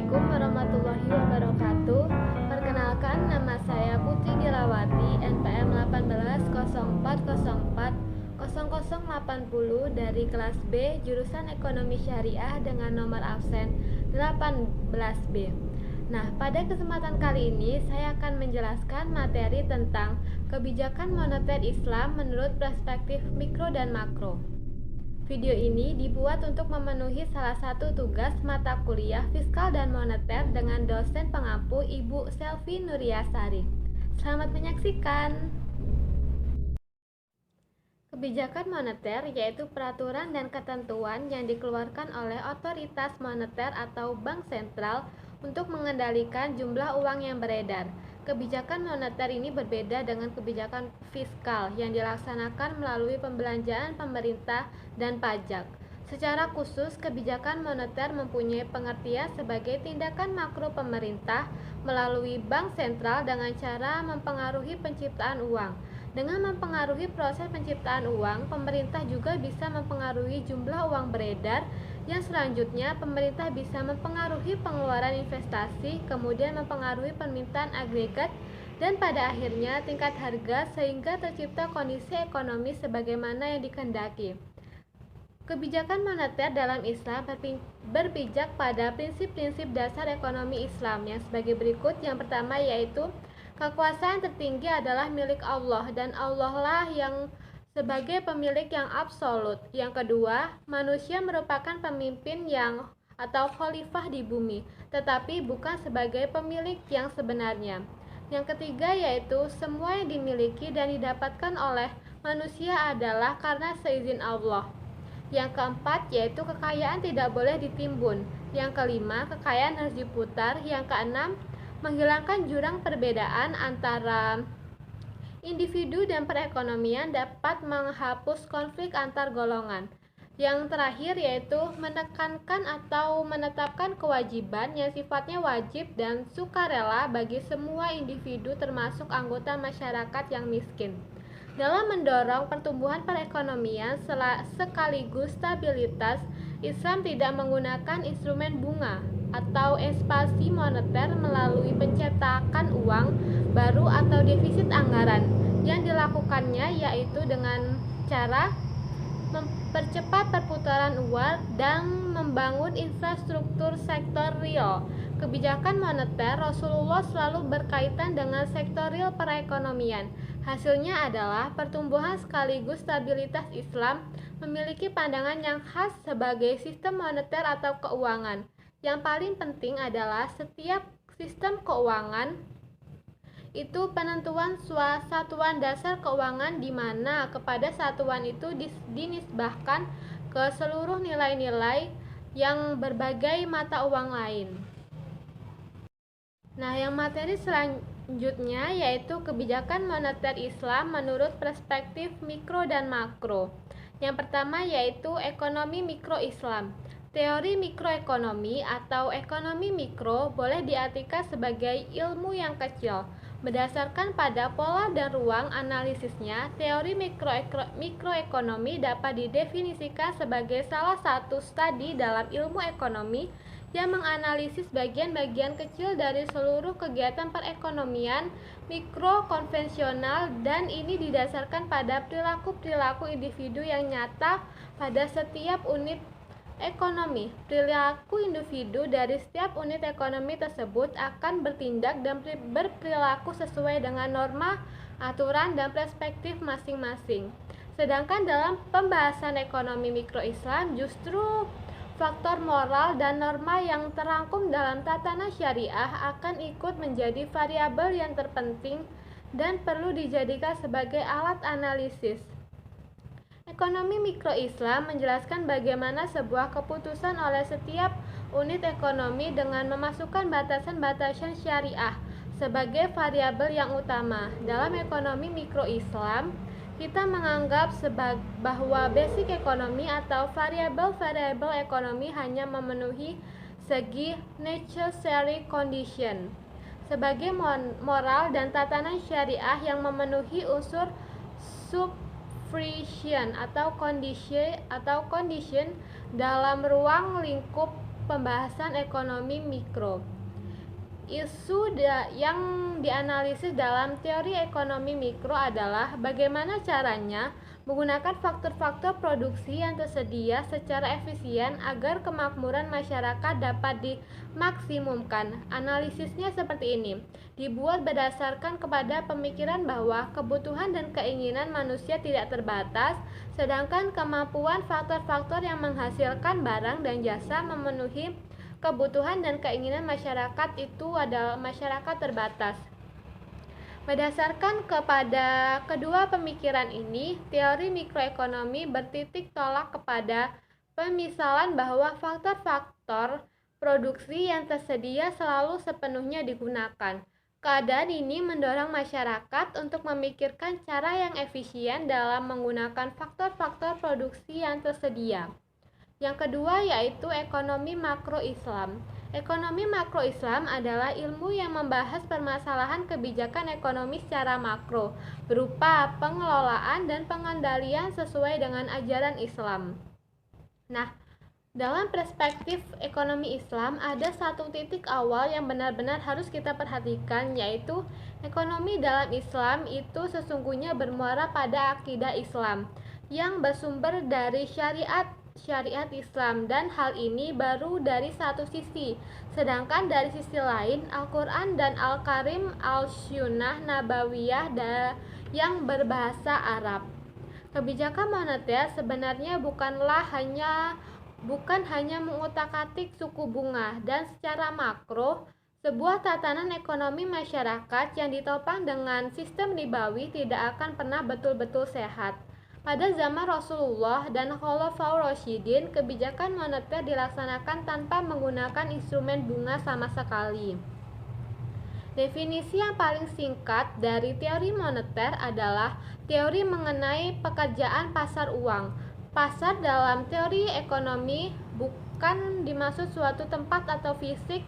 Assalamualaikum warahmatullahi wabarakatuh. Perkenalkan, nama saya Putri Dilawati, NPM 1804040080 dari kelas B, jurusan Ekonomi Syariah dengan nomor absen 18B. Nah, pada kesempatan kali ini saya akan menjelaskan materi tentang kebijakan moneter Islam menurut perspektif mikro dan makro. Video ini dibuat untuk memenuhi salah satu tugas mata kuliah Fiskal dan Moneter dengan dosen pengampu Ibu Selvi Nuriasari. Selamat menyaksikan. Kebijakan moneter yaitu peraturan dan ketentuan yang dikeluarkan oleh otoritas moneter atau bank sentral untuk mengendalikan jumlah uang yang beredar. Kebijakan moneter ini berbeda dengan kebijakan fiskal yang dilaksanakan melalui pembelanjaan pemerintah dan pajak. Secara khusus, kebijakan moneter mempunyai pengertian sebagai tindakan makro pemerintah melalui bank sentral dengan cara mempengaruhi penciptaan uang. Dengan mempengaruhi proses penciptaan uang, pemerintah juga bisa mempengaruhi jumlah uang beredar, yang selanjutnya pemerintah bisa mempengaruhi pengeluaran investasi, kemudian mempengaruhi permintaan agregat, dan pada akhirnya tingkat harga sehingga tercipta kondisi ekonomi sebagaimana yang dikehendaki. Kebijakan moneter dalam Islam berpijak pada prinsip-prinsip dasar ekonomi Islam yang sebagai berikut. Yang pertama yaitu kekuasaan tertinggi adalah milik Allah dan Allah lah yang sebagai pemilik yang absolut. Yang kedua, manusia merupakan pemimpin atau khalifah di bumi, tetapi bukan sebagai pemilik yang sebenarnya. Yang ketiga yaitu semua yang dimiliki dan didapatkan oleh manusia adalah karena seizin Allah. Yang keempat yaitu kekayaan tidak boleh ditimbun. Yang kelima, kekayaan harus diputar. Yang keenam, menghilangkan jurang perbedaan antara individu dan perekonomian dapat menghapus konflik antar golongan. Yang terakhir yaitu menekankan atau menetapkan kewajiban yang sifatnya wajib dan sukarela bagi semua individu termasuk anggota masyarakat yang miskin. Dalam mendorong pertumbuhan perekonomian sekaligus stabilitas, Islam tidak menggunakan instrumen bunga atau ekspansi moneter melalui pencetakan uang baru atau defisit anggaran. Yang dilakukannya yaitu dengan cara mempercepat perputaran uang dan membangun infrastruktur sektor real. Kebijakan moneter Rasulullah selalu berkaitan dengan sektor real perekonomian. Hasilnya adalah pertumbuhan sekaligus stabilitas. Islam memiliki pandangan yang khas sebagai sistem moneter atau keuangan. Yang paling penting adalah setiap sistem keuangan itu penentuan satuan dasar keuangan di mana kepada satuan itu dinisbahkan ke seluruh nilai-nilai yang berbagai mata uang lain. Nah, yang materi selanjutnya yaitu kebijakan moneter Islam menurut perspektif mikro dan makro. Yang pertama yaitu ekonomi mikro Islam. Teori mikroekonomi atau ekonomi mikro boleh diartikan sebagai ilmu yang kecil. Berdasarkan pada pola dan ruang analisisnya, teori mikroekonomi dapat didefinisikan sebagai salah satu studi dalam ilmu ekonomi yang menganalisis bagian-bagian kecil dari seluruh kegiatan perekonomian mikro konvensional, dan ini didasarkan pada perilaku-perilaku individu yang nyata pada setiap unit ekonomi. Perilaku individu dari setiap unit ekonomi tersebut akan bertindak dan berperilaku sesuai dengan norma, aturan, dan perspektif masing-masing. Sedangkan dalam pembahasan ekonomi mikro Islam, justru faktor moral dan norma yang terangkum dalam tatanan syariah akan ikut menjadi variabel yang terpenting dan perlu dijadikan sebagai alat analisis. Ekonomi mikro Islam menjelaskan bagaimana sebuah keputusan oleh setiap unit ekonomi dengan memasukkan batasan-batasan syariah sebagai variabel yang utama. Dalam ekonomi mikro Islam, kita menganggap bahwa basic ekonomi atau variabel-variabel ekonomi hanya memenuhi segi necessary condition sebagai moral dan tatanan syariah yang memenuhi unsur sufficient atau condition dalam ruang lingkup pembahasan ekonomi mikro. Isu yang dianalisis dalam teori ekonomi mikro adalah bagaimana caranya menggunakan faktor-faktor produksi yang tersedia secara efisien agar kemakmuran masyarakat dapat dimaksimumkan. Analisisnya seperti ini, dibuat berdasarkan kepada pemikiran bahwa kebutuhan dan keinginan manusia tidak terbatas, sedangkan kemampuan faktor-faktor yang menghasilkan barang dan jasa memenuhi kebutuhan dan keinginan masyarakat itu adalah masyarakat terbatas. Berdasarkan kepada kedua pemikiran ini, teori mikroekonomi bertitik tolak kepada pemisalan bahwa faktor-faktor produksi yang tersedia selalu sepenuhnya digunakan. Keadaan ini mendorong masyarakat untuk memikirkan cara yang efisien dalam menggunakan faktor-faktor produksi yang tersedia. Yang kedua yaitu ekonomi makro Islam. Ekonomi makro Islam adalah ilmu yang membahas permasalahan kebijakan ekonomi secara makro, berupa pengelolaan dan pengendalian sesuai dengan ajaran Islam. Nah, dalam perspektif ekonomi Islam, ada satu titik awal yang benar-benar harus kita perhatikan, yaitu ekonomi dalam Islam itu sesungguhnya bermuara pada akidah Islam, yang bersumber dari syariat Islam, dan hal ini baru dari satu sisi. Sedangkan dari sisi lain, Al-Quran dan Al-Karim Al-Sunnah Nabawiyah yang berbahasa Arab. Kebijakan moneter sebenarnya bukan hanya mengutak-atik suku bunga, dan secara makro, sebuah tatanan ekonomi masyarakat yang ditopang dengan sistem ribawi tidak akan pernah betul-betul sehat. Pada zaman Rasulullah dan Khulafaur Rasyidin, kebijakan moneter dilaksanakan tanpa menggunakan instrumen bunga sama sekali. Definisi yang paling singkat dari teori moneter adalah teori mengenai pekerjaan pasar uang. Pasar dalam teori ekonomi bukan dimaksud suatu tempat atau fisik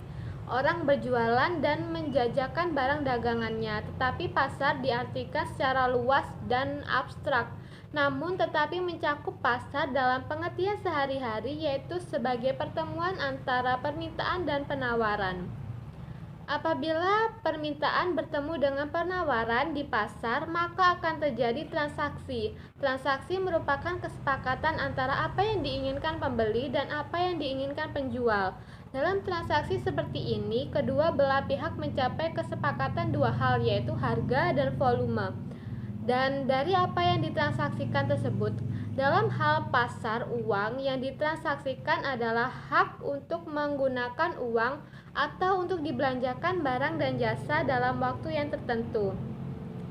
orang berjualan dan menjajakan barang dagangannya, tetapi pasar diartikan secara luas dan abstrak, namun tetapi mencakup pasar dalam pengertian sehari-hari, yaitu sebagai pertemuan antara permintaan dan penawaran. Apabila permintaan bertemu dengan penawaran di pasar, maka akan terjadi transaksi. Transaksi merupakan kesepakatan antara apa yang diinginkan pembeli dan apa yang diinginkan penjual. Dalam transaksi seperti ini, kedua belah pihak mencapai kesepakatan dua hal, yaitu harga dan volume. Dan dari apa yang ditransaksikan tersebut, dalam hal pasar uang, yang ditransaksikan adalah hak untuk menggunakan uang atau untuk dibelanjakan barang dan jasa dalam waktu yang tertentu.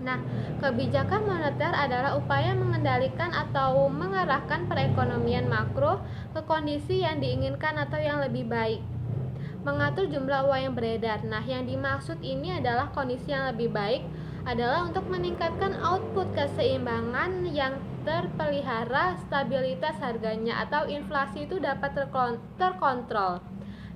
Nah, kebijakan moneter adalah upaya mengendalikan atau mengarahkan perekonomian makro ke kondisi yang diinginkan atau yang lebih baik. Mengatur jumlah uang yang beredar. Nah, yang dimaksud ini adalah kondisi yang lebih baik adalah untuk meningkatkan output keseimbangan yang terpelihara, stabilitas harganya atau inflasi itu dapat terkontrol.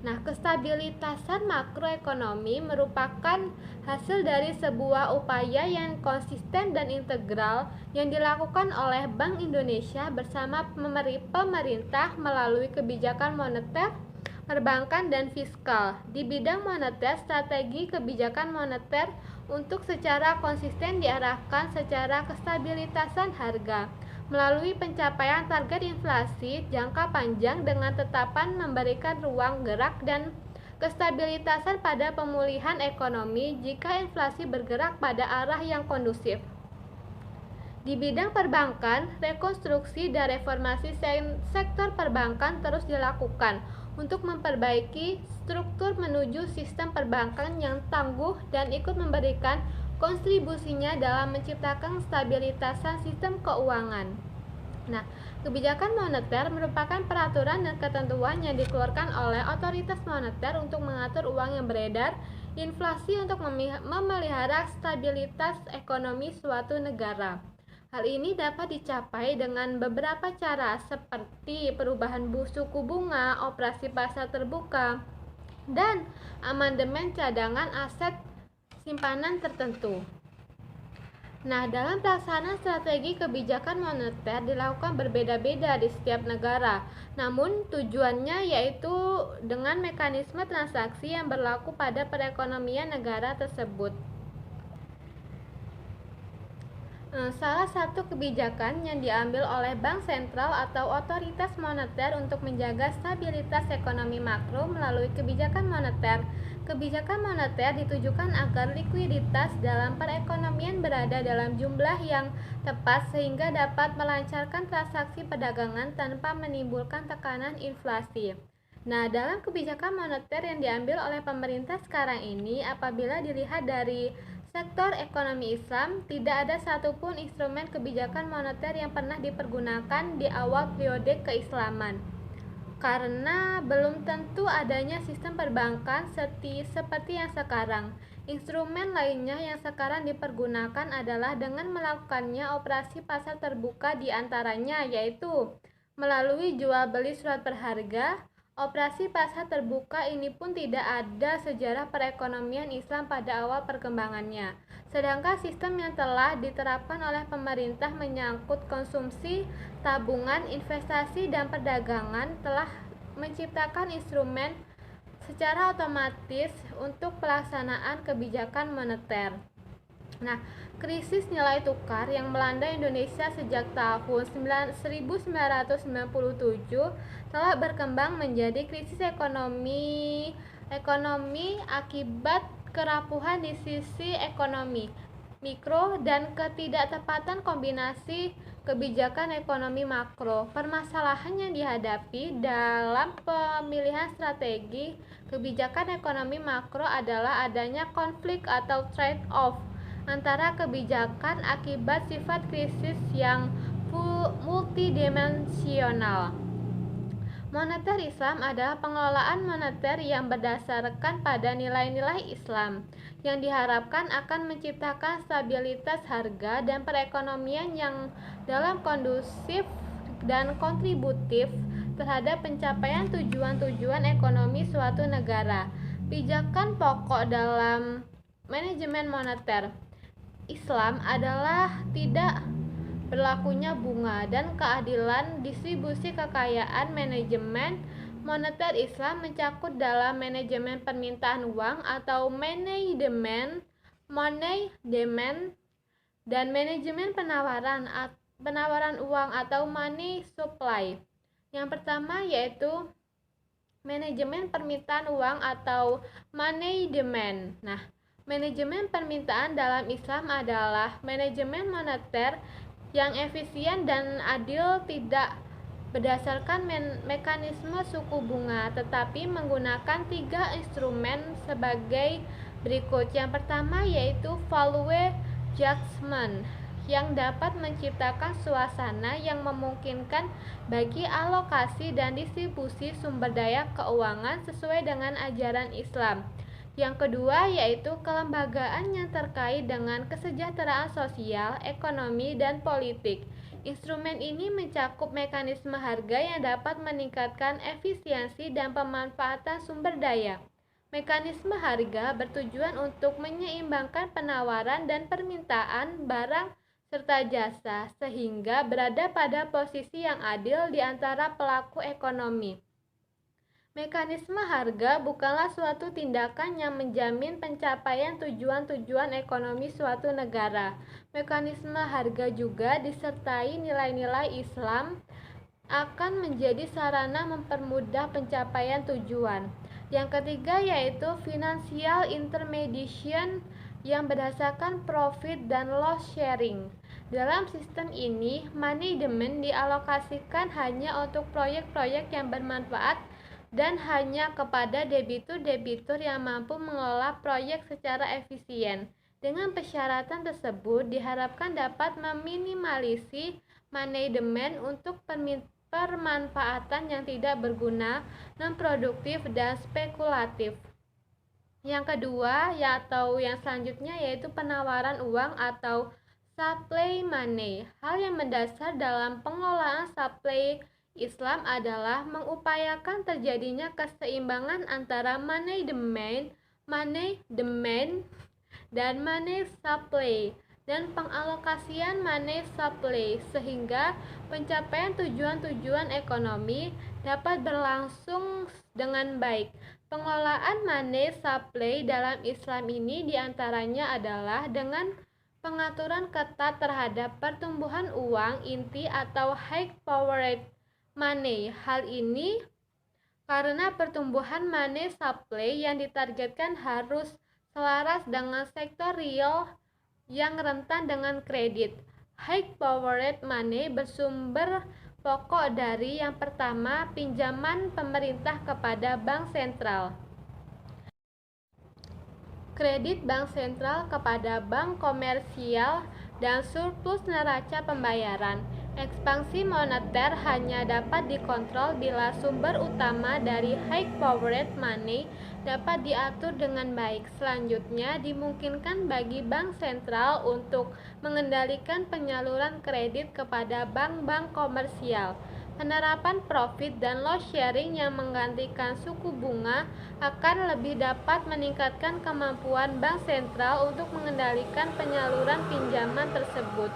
Nah, kestabilitasan makroekonomi merupakan hasil dari sebuah upaya yang konsisten dan integral yang dilakukan oleh Bank Indonesia bersama pemerintah melalui kebijakan moneter, perbankan, dan fiskal. Di bidang moneter, strategi kebijakan moneter untuk secara konsisten diarahkan secara kestabilitasan harga melalui pencapaian target inflasi jangka panjang dengan tetapan memberikan ruang gerak dan kestabilitasan pada pemulihan ekonomi jika inflasi bergerak pada arah yang kondusif. Di bidang perbankan, rekonstruksi dan reformasi sektor perbankan terus dilakukan untuk memperbaiki struktur menuju sistem perbankan yang tangguh dan ikut memberikan kontribusinya dalam menciptakan stabilitasan sistem keuangan. Nah, kebijakan moneter merupakan peraturan dan ketentuan yang dikeluarkan oleh otoritas moneter untuk mengatur uang yang beredar, inflasi untuk memelihara stabilitas ekonomi suatu negara. Hal ini dapat dicapai dengan beberapa cara seperti perubahan suku bunga, operasi pasar terbuka, dan amandemen cadangan aset simpanan tertentu. Nah, dalam pelaksanaan strategi kebijakan moneter dilakukan berbeda-beda di setiap negara. Namun, tujuannya yaitu dengan mekanisme transaksi yang berlaku pada perekonomian negara tersebut. Salah satu kebijakan yang diambil oleh bank sentral atau otoritas moneter untuk menjaga stabilitas ekonomi makro melalui kebijakan moneter. Kebijakan moneter ditujukan agar likuiditas dalam perekonomian berada dalam jumlah yang tepat sehingga dapat melancarkan transaksi perdagangan tanpa menimbulkan tekanan inflasi. Nah, dalam kebijakan moneter yang diambil oleh pemerintah sekarang ini, apabila dilihat dari sektor ekonomi Islam, tidak ada satupun instrumen kebijakan moneter yang pernah dipergunakan di awal periode keislaman. Karena belum tentu adanya sistem perbankan seperti yang sekarang. Instrumen lainnya yang sekarang dipergunakan adalah dengan melakukannya operasi pasar terbuka di antaranya yaitu melalui jual beli surat berharga. Operasi pasar terbuka ini pun tidak ada sejarah perekonomian Islam pada awal perkembangannya. Sedangkan sistem yang telah diterapkan oleh pemerintah menyangkut konsumsi, tabungan, investasi, dan perdagangan telah menciptakan instrumen secara otomatis untuk pelaksanaan kebijakan moneter. Nah, krisis nilai tukar yang melanda Indonesia sejak tahun 1997 telah berkembang menjadi krisis ekonomi akibat kerapuhan di sisi ekonomi mikro dan ketidaktepatan kombinasi kebijakan ekonomi makro. Permasalahan yang dihadapi dalam pemilihan strategi kebijakan ekonomi makro adalah adanya konflik atau trade-off antara kebijakan akibat sifat krisis yang multidimensional. Moneter Islam adalah pengelolaan moneter yang berdasarkan pada nilai-nilai Islam yang diharapkan akan menciptakan stabilitas harga dan perekonomian yang dalam kondusif dan kontributif terhadap pencapaian tujuan-tujuan ekonomi suatu negara. Pijakan pokok dalam manajemen moneter Islam adalah tidak berlakunya bunga dan keadilan distribusi kekayaan. Manajemen moneter Islam mencakup dalam manajemen permintaan uang atau money demand dan manajemen penawaran uang atau money supply. Yang pertama yaitu manajemen permintaan uang atau money demand. Nah, manajemen permintaan dalam Islam adalah manajemen moneter yang efisien dan adil, tidak berdasarkan mekanisme suku bunga, tetapi menggunakan 3 instrumen sebagai berikut. Yang pertama yaitu value adjustment yang dapat menciptakan suasana yang memungkinkan bagi alokasi dan distribusi sumber daya keuangan sesuai dengan ajaran Islam. Yang kedua yaitu kelembagaan yang terkait dengan kesejahteraan sosial, ekonomi, dan politik. Instrumen ini mencakup mekanisme harga yang dapat meningkatkan efisiensi dan pemanfaatan sumber daya. Mekanisme harga bertujuan untuk menyeimbangkan penawaran dan permintaan barang serta jasa sehingga berada pada posisi yang adil di antara pelaku ekonomi. Mekanisme harga bukanlah suatu tindakan yang menjamin pencapaian tujuan-tujuan ekonomi suatu negara. Mekanisme harga juga disertai nilai-nilai Islam akan menjadi sarana mempermudah pencapaian tujuan. Yang ketiga yaitu financial intermediation yang berdasarkan profit dan loss sharing. Dalam sistem ini, money demand dialokasikan hanya untuk proyek-proyek yang bermanfaat dan hanya kepada debitur-debitur yang mampu mengelola proyek secara efisien. Dengan persyaratan tersebut diharapkan dapat meminimalisir money demand untuk permanfaatan yang tidak berguna, non-produktif, dan spekulatif. Yang kedua atau yang selanjutnya yaitu penawaran uang atau supply money. Hal yang mendasar dalam pengelolaan supply Islam adalah mengupayakan terjadinya keseimbangan antara money demand dan money supply dan pengalokasian money supply sehingga pencapaian tujuan-tujuan ekonomi dapat berlangsung dengan baik. Pengelolaan money supply dalam Islam ini diantaranya adalah dengan pengaturan ketat terhadap pertumbuhan uang inti atau high powered money. Hal ini karena pertumbuhan money supply yang ditargetkan harus selaras dengan sektor real yang rentan dengan kredit. High powered money bersumber pokok dari yang pertama, pinjaman pemerintah kepada bank sentral. Kredit bank sentral kepada bank komersial dan surplus neraca pembayaran. Ekspansi moneter hanya dapat dikontrol bila sumber utama dari high powered money dapat diatur dengan baik. Selanjutnya, dimungkinkan bagi bank sentral untuk mengendalikan penyaluran kredit kepada bank-bank komersial. Penerapan profit dan loss sharing yang menggantikan suku bunga akan lebih dapat meningkatkan kemampuan bank sentral untuk mengendalikan penyaluran pinjaman tersebut.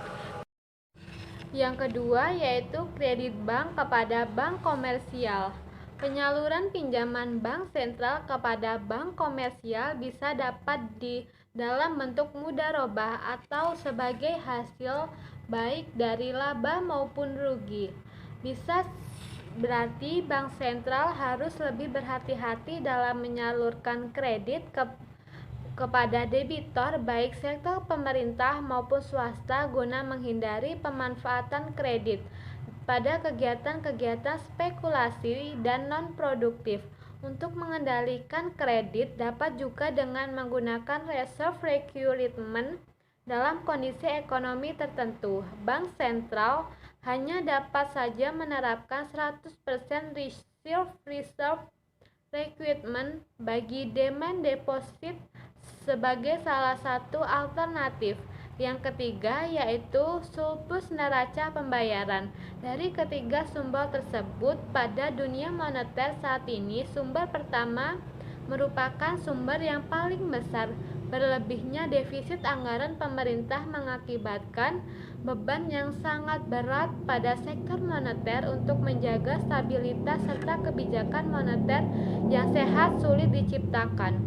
Yang kedua yaitu kredit bank kepada bank komersial. Penyaluran pinjaman bank sentral kepada bank komersial bisa dapat di dalam bentuk mudharabah atau sebagai hasil baik dari laba maupun rugi. Bisa berarti bank sentral harus lebih berhati-hati dalam menyalurkan kredit kepada debitor baik sektor pemerintah maupun swasta guna menghindari pemanfaatan kredit pada kegiatan-kegiatan spekulasi dan non-produktif. Untuk mengendalikan kredit dapat juga dengan menggunakan reserve requirement dalam kondisi ekonomi tertentu. Bank sentral hanya dapat saja menerapkan 100% reserve requirement bagi demand deposit sebagai salah satu alternatif. Yang ketiga yaitu surplus neraca pembayaran. Dari ketiga sumber tersebut, pada dunia moneter saat ini, sumber pertama merupakan sumber yang paling besar. Berlebihnya defisit anggaran pemerintah mengakibatkan beban yang sangat berat pada sektor moneter untuk menjaga stabilitas serta kebijakan moneter yang sehat sulit diciptakan.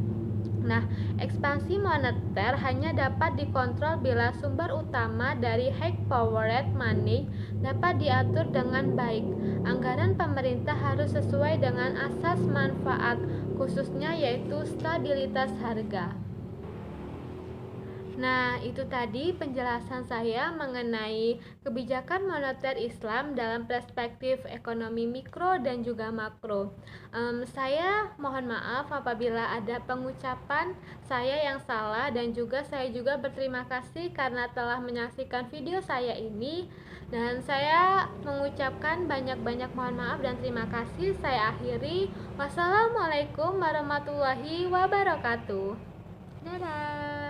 Nah, ekspansi moneter hanya dapat dikontrol bila sumber utama dari high powered money dapat diatur dengan baik. Anggaran pemerintah harus sesuai dengan asas manfaat, khususnya yaitu stabilitas harga. Nah, itu tadi penjelasan saya mengenai kebijakan moneter Islam dalam perspektif ekonomi mikro dan juga makro. Saya mohon maaf apabila ada pengucapan saya yang salah, dan juga saya juga berterima kasih karena telah menyaksikan video saya ini, dan saya mengucapkan banyak-banyak mohon maaf dan terima kasih. Saya akhiri. Wassalamualaikum warahmatullahi wabarakatuh. Dadah.